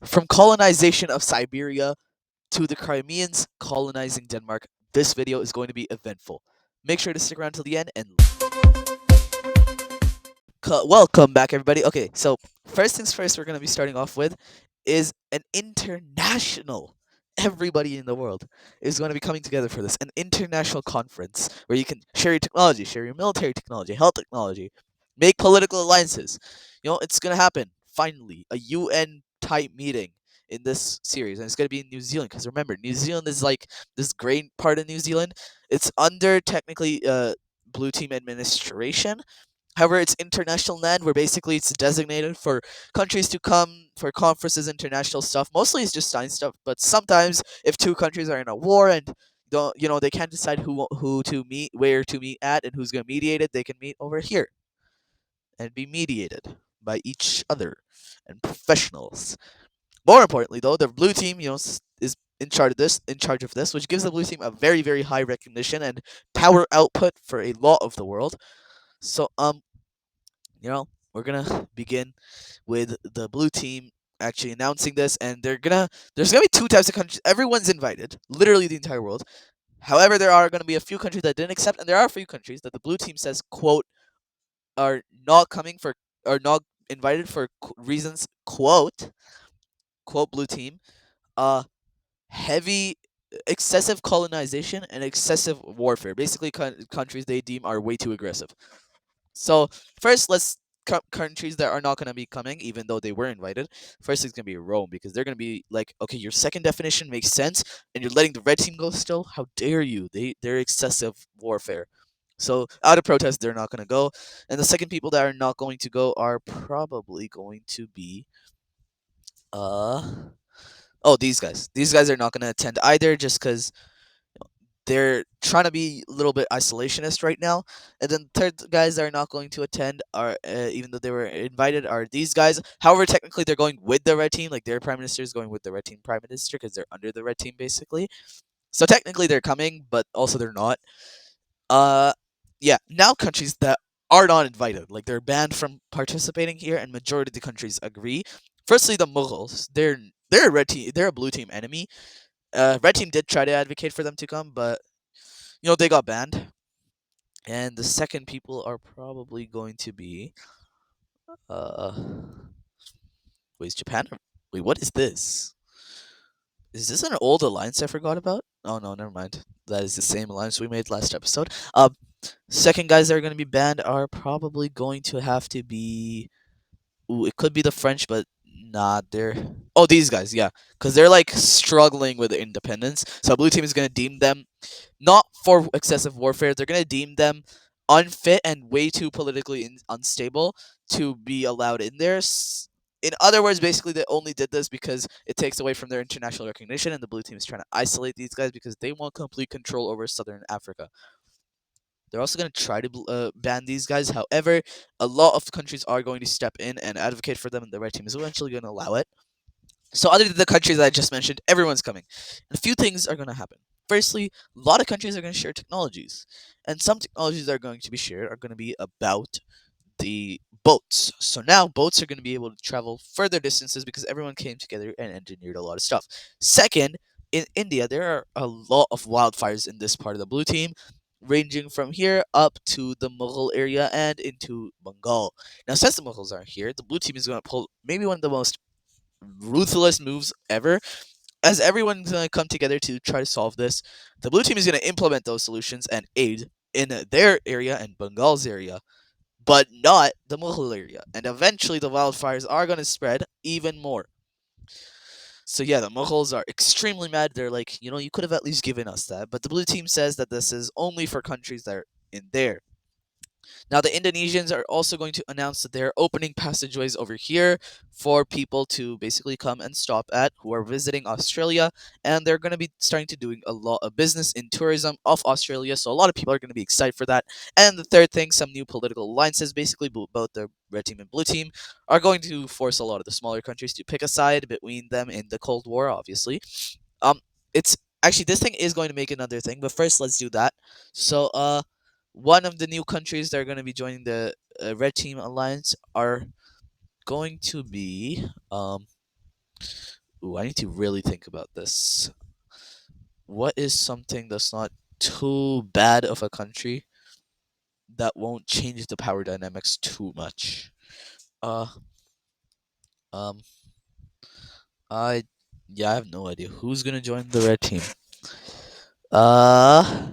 From colonization of Siberia to the Crimeans colonizing Denmark, this video is going to be eventful. Make sure to stick around till the end and welcome back, everybody. Okay, so first things first, we're going to be starting off with is an international. Everybody in the world is going to be coming together for this, an international conference where you can share your technology, share your military technology, health technology, make political alliances. It's going to happen finally, a UN type meeting in this series, and it's going to be in New Zealand. Because remember, New Zealand is like this great part of New Zealand. It's under technically blue team administration. However, it's international land where basically it's designated for countries to come for conferences, international stuff. Mostly it's just science stuff, but sometimes if two countries are in a war and don't they can't decide who to meet, where to meet at, and who's gonna mediate it, they can meet over here and be mediated by each other and professionals. More importantly, though, the blue team, is in charge of this, which gives the blue team a very, very high recognition and power output for a lot of the world. So, we're gonna begin with the blue team actually announcing this, and there's gonna be two types of countries. Everyone's invited, literally the entire world. However, there are gonna be a few countries that didn't accept, and there are a few countries that the blue team says, quote, are not coming for, are not invited for reasons, quote blue team, uh heavy excessive colonization and excessive warfare. Basically, countries they deem are way too aggressive. So first, let's countries that are not going to be coming, even though they were invited. First, it's going to be Rome, because they're going to be like, okay, your second definition makes sense, and you're letting the red team go still. How dare you? They're excessive warfare. So out of protest, they're not going to go. And the second people that are not going to go are probably going to be uh oh, these guys. These guys are not going to attend either, just because they're trying to be a little bit isolationist right now. And then third guys that are not going to attend are, even though they were invited, are these guys. However, technically they're going with the red team, like their prime minister is going with the red team prime minister because they're under the red team basically. So technically they're coming, but also they're not. Uh, yeah. Now countries that are not invited, like they're banned from participating here, and majority of the countries agree. Firstly, the Mughals. They're a red team. They're a blue team enemy. Red team did try to advocate for them to come, but they got banned. And the second people are probably going to be uh wait, is Japan? Wait, what is this? Is this an old alliance I forgot about? Oh no, never mind. That is the same alliance we made last episode. Second guys that are going to be banned are probably going to have to be. Ooh, it could be the French, but not they're. Oh, these guys, yeah, because they're like struggling with independence. So blue team is going to deem them not for excessive warfare. They're going to deem them unfit and way too politically unstable to be allowed in there. In other words, basically, they only did this because it takes away from their international recognition, and the blue team is trying to isolate these guys because they want complete control over Southern Africa. They're also going to try to ban these guys. However, a lot of countries are going to step in and advocate for them, and the red team is eventually going to allow it. So other than the countries that I just mentioned, everyone's coming. And a few things are going to happen. Firstly, a lot of countries are going to share technologies. And some technologies that are going to be shared are going to be about the boats. So now boats are going to be able to travel further distances because everyone came together and engineered a lot of stuff. Second, in India, there are a lot of wildfires in this part of the blue team, ranging from here up to the Mughal area and into Bengal. Now, since the Mughals are here, the blue team is going to pull maybe one of the most ruthless moves ever. As everyone's going to come together to try to solve this, the blue team is going to implement those solutions and aid in their area and Bengal's area, but not the Mughal area. And eventually, the wildfires are going to spread even more. So yeah, the Mughals are extremely mad. They're like, you could have at least given us that. But the blue team says that this is only for countries that are in there. Now, the Indonesians are also going to announce that they're opening passageways over here for people to basically come and stop at who are visiting Australia. And they're going to be starting to doing a lot of business in tourism of Australia. So a lot of people are going to be excited for that. And the third thing, some new political alliances, basically both the red team and blue team, are going to force a lot of the smaller countries to pick a side between them in the Cold War, obviously. Um, it's actually this thing is going to make another thing, but first let's do that. So, one of the new countries that are going to be joining the Red Team Alliance are going to be Ooh, I need to really think about this. What is something that's not too bad of a country that won't change the power dynamics too much? Uh, um, I yeah, I have no idea who's gonna join the red team. Uh,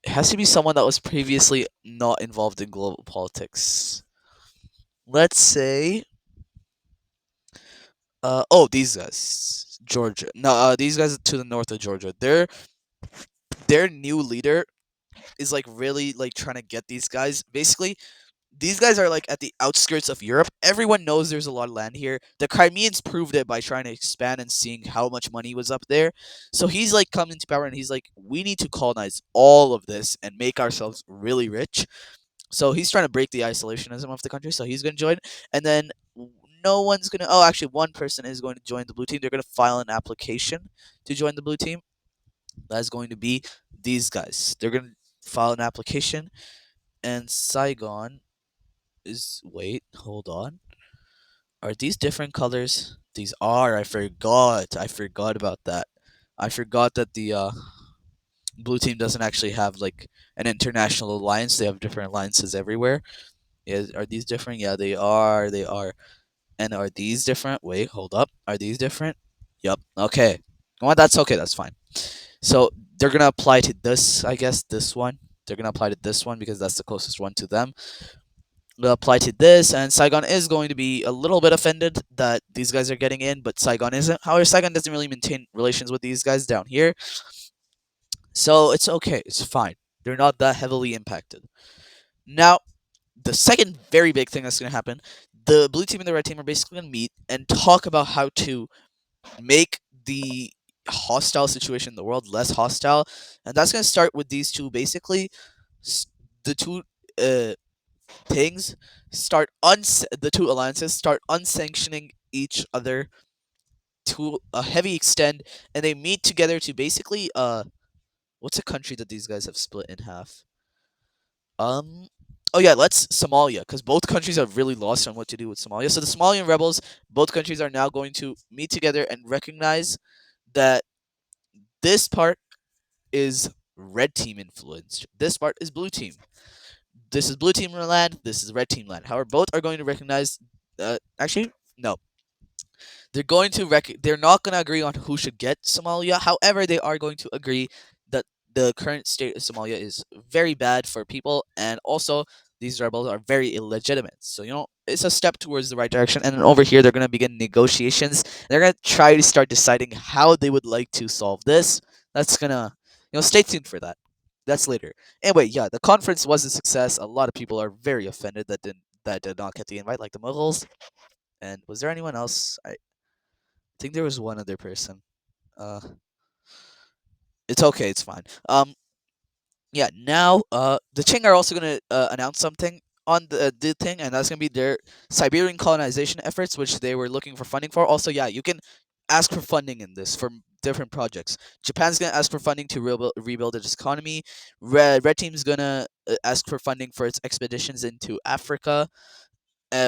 it has to be someone that was previously not involved in global politics. Let's say, oh, these guys, Georgia. No, these guys to the north of Georgia. Their new leader is like really like trying to get these guys. Basically, these guys are like at the outskirts of Europe. Everyone knows there's a lot of land here. The Crimeans proved it by trying to expand and seeing how much money was up there. So he's like come into power and he's like, we need to colonize all of this and make ourselves really rich. So he's trying to break the isolationism of the country. So he's going to join, and then no one's going to. Oh, actually, one person is going to join the blue team. They're going to file an application to join the blue team. That's going to be these guys. They're going to file an application, and Saigon is. Wait, hold on. Are these different colors? These are. I forgot. I forgot about that. I forgot that the blue team doesn't actually have like an international alliance. They have different alliances everywhere. Yeah, are these different? Yeah, they are. They are. And are these different? Wait, hold up. Are these different? Yep. Okay. Well, that's okay. That's fine. So they're gonna apply to this, I guess, this one. They're gonna apply to this one because that's the closest one to them. They'll apply to this, and Saigon is going to be a little bit offended that these guys are getting in, but Saigon isn't. However, Saigon doesn't really maintain relations with these guys down here, so it's okay. It's fine. They're not that heavily impacted. Now, the second very big thing that's going to happen, the blue team and the red team are basically going to meet and talk about how to make the hostile situation in the world less hostile, and that's going to start with these two basically. The two uh, things the two alliances start unsanctioning each other to a heavy extent, and they meet together to basically what's a country that these guys have split in half? Um. Oh yeah, let's Somalia, because both countries are really lost on what to do with Somalia. So the Somalian rebels, both countries are now going to meet together and recognize that this part is red team influenced. This part is blue team. This is blue team land. This is red team land. However, both are going to recognize. Actually, no. They're not going to agree on who should get Somalia. However, they are going to agree that the current state of Somalia is very bad for people, and also these rebels are very illegitimate. So it's a step towards the right direction. And then over here, they're going to begin negotiations. They're going to try to start deciding how they would like to solve this. That's gonna, stay tuned for that. That's later. Anyway, yeah, the conference was a success. A lot of people are very offended that did not get the invite, like the Mughals. And was there anyone else? I think there was one other person. Uh, it's okay. It's fine. Yeah. Now, the Qing are also gonna announce something on the thing, and that's gonna be their Siberian colonization efforts, which they were looking for funding for. Also, yeah, you can ask for funding in this for different projects. Japan's gonna ask for funding to rebuild its economy. Red Team's gonna ask for funding for its expeditions into Africa,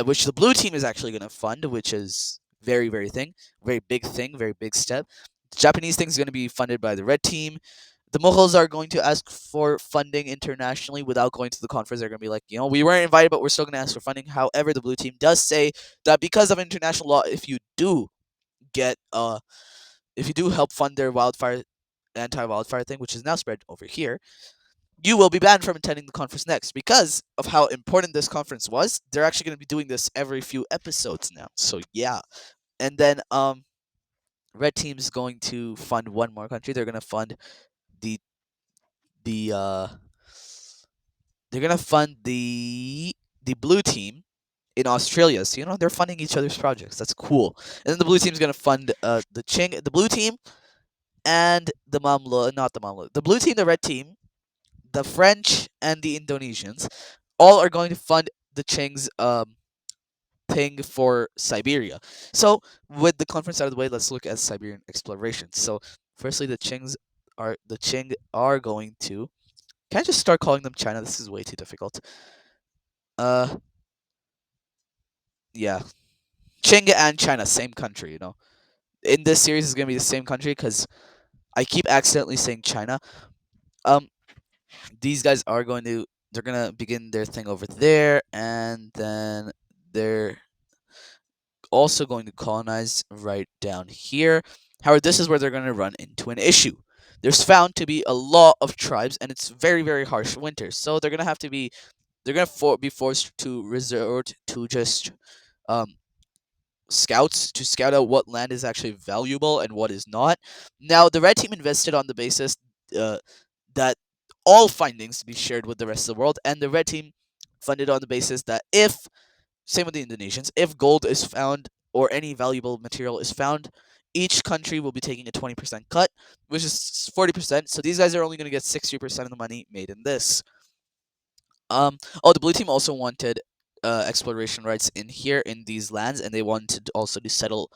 which the blue team is actually going to fund, which is very big thing, very big step. The Japanese thing is going to be funded by the red team. The Mughals are going to ask for funding internationally without going to the conference. They're going to be like, we weren't invited, but we're still going to ask for funding. However, the blue team does say that because of international law, get if you do help fund their anti-wildfire thing, which is now spread over here, you will be banned from attending the conference next because of how important this conference was. They're actually going to be doing this every few episodes now. So yeah, and then red team's going to fund one more country. They're going to fund the the they're going to fund the blue team in Australia. So they're funding each other's projects. That's cool. And then the blue team's going to fund the blue team and the Mamluk, not the Mamluk. The blue team, the red team, the French and the Indonesians all are going to fund the Qing's thing for Siberia. So with the conference out of the way, let's look at Siberian exploration. So firstly, the Qing are going to. Can I just start calling them China? This is way too difficult. Uh, yeah. Qing and China, same country. In this series is gonna be the same country because I keep accidentally saying China. Um, these guys are going to they're gonna begin their thing over there, and then they're also going to colonize right down here. However, this is where they're going to run into an issue. There's found to be a lot of tribes, and it's very, very harsh winter. So they're going to be forced to resort to just um, scouts to scout out what land is actually valuable and what is not. Now, the red team invested on the basis uh, that all findings to be shared with the rest of the world, and the red team funded on the basis that if same with the Indonesians. If gold is found or any valuable material is found, each country will be taking a 20% cut, which is 40%. So these guys are only going to get 60% of the money made in this. The blue team also wanted exploration rights in here in these lands, and they wanted also to settle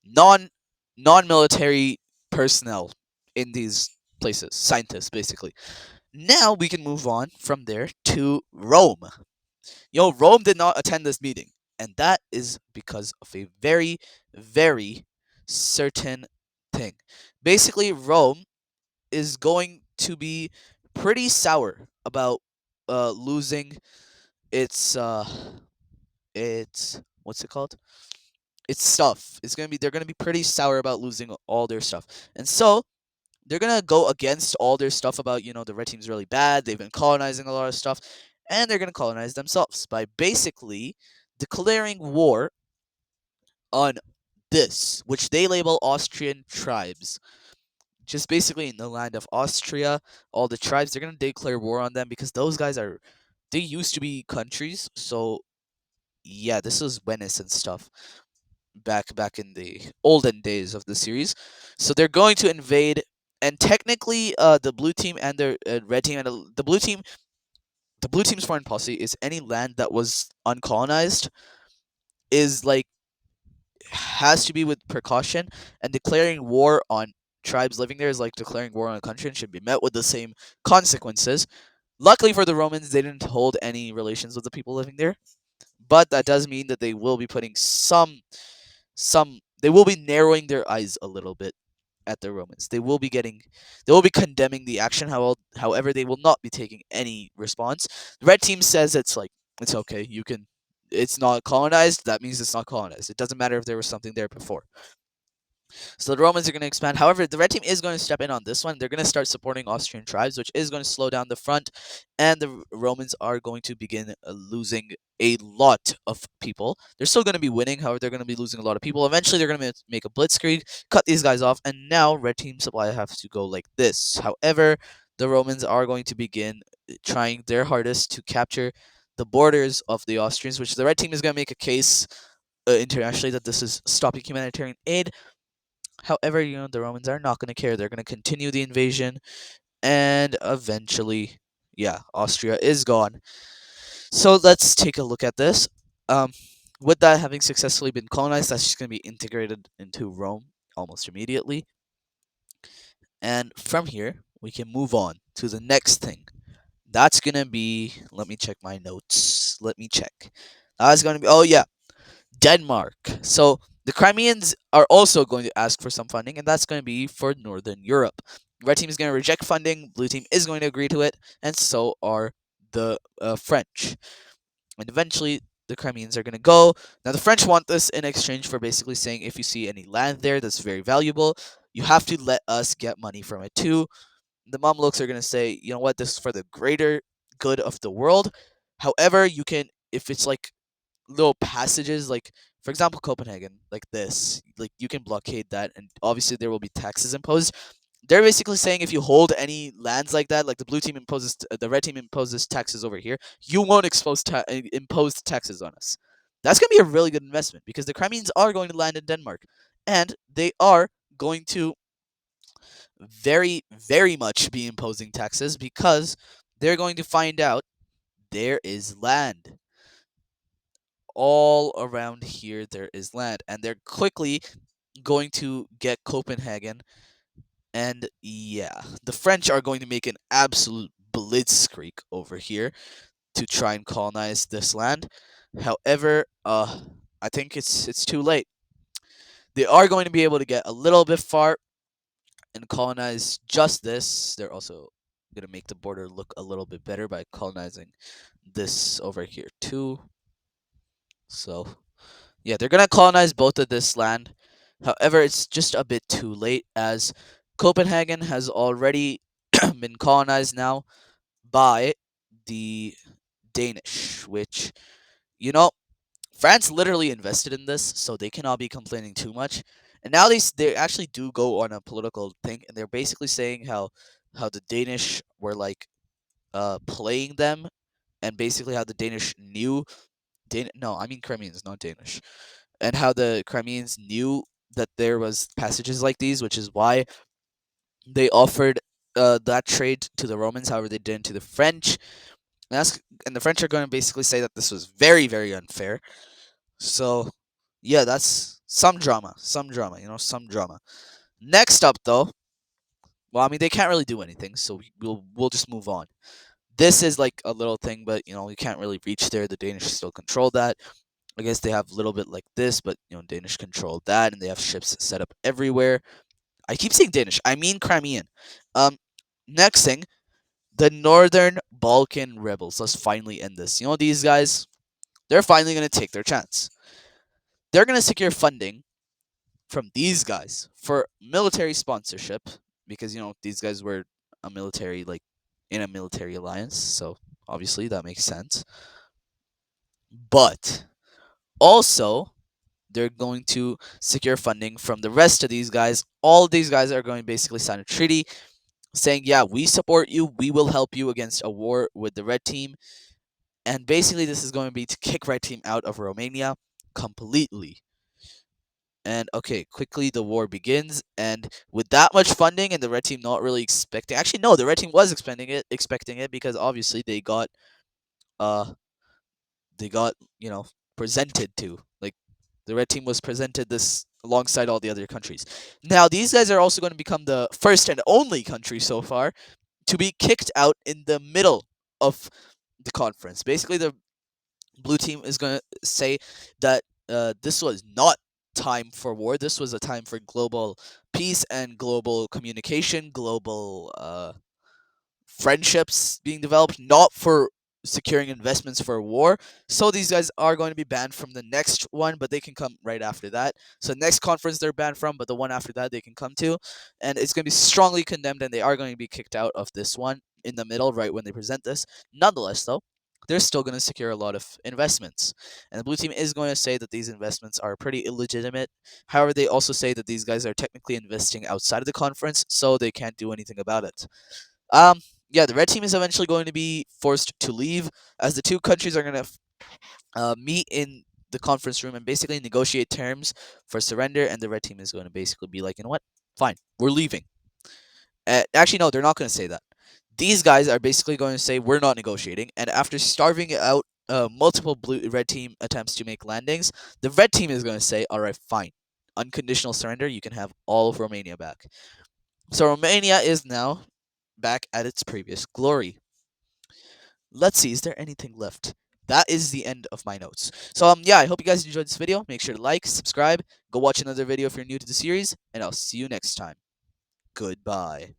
non non-military personnel in these places, scientists basically. Now we can move on from there to Rome. Rome did not attend this meeting, and that is because of a very, very certain thing. Basically, Rome is going to be pretty sour about losing its what's it called? Its stuff. They're gonna be pretty sour about losing all their stuff, and so they're gonna go against all their stuff about the red team's really bad. They've been colonizing a lot of stuff, and they're gonna colonize themselves by basically declaring war on this, which they label Austrian tribes. Just basically in the land of Austria, all the tribes they're gonna declare war on them because those guys they used to be countries. So yeah, this was Venice and stuff back in the olden days of the series. So they're going to invade, and technically, the blue team and the red team and the blue team's foreign policy is any land that was uncolonized is like has to be with precaution, and declaring war on tribes living there is like declaring war on a country and should be met with the same consequences. Luckily for the Romans, they didn't hold any relations with the people living there, but that does mean that they will be putting they will be narrowing their eyes a little bit at the Romans. They will be condemning the action. However, they will not be taking any response. The red team says it's okay. It's not colonized. That means it's not colonized. It doesn't matter if there was something there before. So the Romans are going to expand. However, the red team is going to step in on this one. They're going to start supporting Austrian tribes, which is going to slow down the front, and the Romans are going to begin losing a lot of people. They're still going to be winning, however, they're going to be losing a lot of people. Eventually, they're going to make a blitzkrieg, cut these guys off, and now red team supply has to go like this. However, the Romans are going to begin trying their hardest to capture the borders of the Austrians, which the red team is going to make a case internationally that this is stopping humanitarian aid. However, the Romans are not going to care. They're going to continue the invasion, and eventually, yeah, Austria is gone. So let's take a look at this. Um, with that having successfully been colonized, that's just going to be integrated into Rome almost immediately. And from here, we can move on to the next thing. That's going to be, let me check my notes. Let me check. That's going to be, oh yeah, Denmark. So the Crimeans are also going to ask for some funding, and that's going to be for Northern Europe. Red team is going to reject funding. Blue team is going to agree to it, and so are the French. And eventually, the Crimeans are going to go. Now, the French want this in exchange for basically saying if you see any land there that's very valuable, you have to let us get money from it too. The Mamluks are going to say, you know what, this is for the greater good of the world. However, you can, if it's like little passages, like for example Copenhagen, like this, like you can blockade that, and obviously there will be taxes imposed. They're basically saying if you hold any lands like that, like the red team imposes taxes over here, you won't impose taxes on us. That's gonna be a really good investment because the Crimeans are going to land in Denmark, and they are going to very, very much be imposing taxes because they're going to find out there is land all around here. There is land, and they're quickly going to get Copenhagen. And yeah, the French are going to make an absolute blitzkrieg over here to try and colonize this land. However, I think it's too late. They are going to be able to get a little bit far and colonize just this. They're also going to make the border look a little bit better by colonizing this over here too. So, yeah, they're going to colonize both of this land. However, it's just a bit too late as Copenhagen has already been colonized now by the Danish, which, you know, France literally invested in this, so they cannot be complaining too much. And now they actually do go on a political thing, and they're basically saying how the Danish were like playing them, and basically how the Danish knew no, I mean Crimeans, not Danish, and how the Crimeans knew that there was passages like these, which is why they offered that trade to the Romans, however they didn't to the French. And, and the French are going to basically say that this was very, very unfair. So, yeah, that's some drama. Some drama, some drama. Next up, though, well, I mean, they can't really do anything, so we'll just move on. This is like a little thing, but, we can't really reach there. The Danish still control that. I guess they have a little bit like this, but, Danish control that, and they have ships set up everywhere. I keep saying Danish. I mean Crimean. Um, Next thing, the Northern Balkan rebels. Let's finally end this. These guys, they're finally going to take their chance. They're going to secure funding from these guys for military sponsorship because these guys were a military like in a military alliance, so obviously that makes sense. But also they're going to secure funding from the rest of these guys. All of these guys are going to basically sign a treaty saying, yeah, we support you, we will help you against a war with the red team. And basically this is going to be to kick red team out of Romania completely. And okay, quickly the war begins, and with that much funding and the red team not really expecting, actually no, the red team was expecting it because obviously uh they got presented to, like, the red team was presented this alongside all the other countries. Now these guys are also going to become the first and only country so far to be kicked out in the middle of the conference. Basically, the blue team is going to say that this was not time for war. This was a time for global peace and global communication, global friendships being developed, not for securing investments for war. So these guys are going to be banned from the next one, but they can come right after that. So next conference they're banned from, but the one after that they can come to, and it's going to be strongly condemned, and they are going to be kicked out of this one in the middle right when they present this. Nonetheless, though, they're still going to secure a lot of investments. And the blue team is going to say that these investments are pretty illegitimate. However, they also say that these guys are technically investing outside of the conference, so they can't do anything about it. Um, yeah, the red team is eventually going to be forced to leave, as the two countries are going to meet in the conference room and basically negotiate terms for surrender. And the red team is going to basically be like, you know what? Fine, we're leaving. Actually, no, they're not going to say that. These guys are basically going to say we're not negotiating. And after starving out multiple blue red team attempts to make landings, the red team is going to say, all right, fine, unconditional surrender. You can have all of Romania back. So Romania is now back at its previous glory. Let's see, is there anything left? That is the end of my notes. So yeah, I hope you guys enjoyed this video. Make sure to like, subscribe, go watch another video if you're new to the series, and I'll see you next time. Goodbye.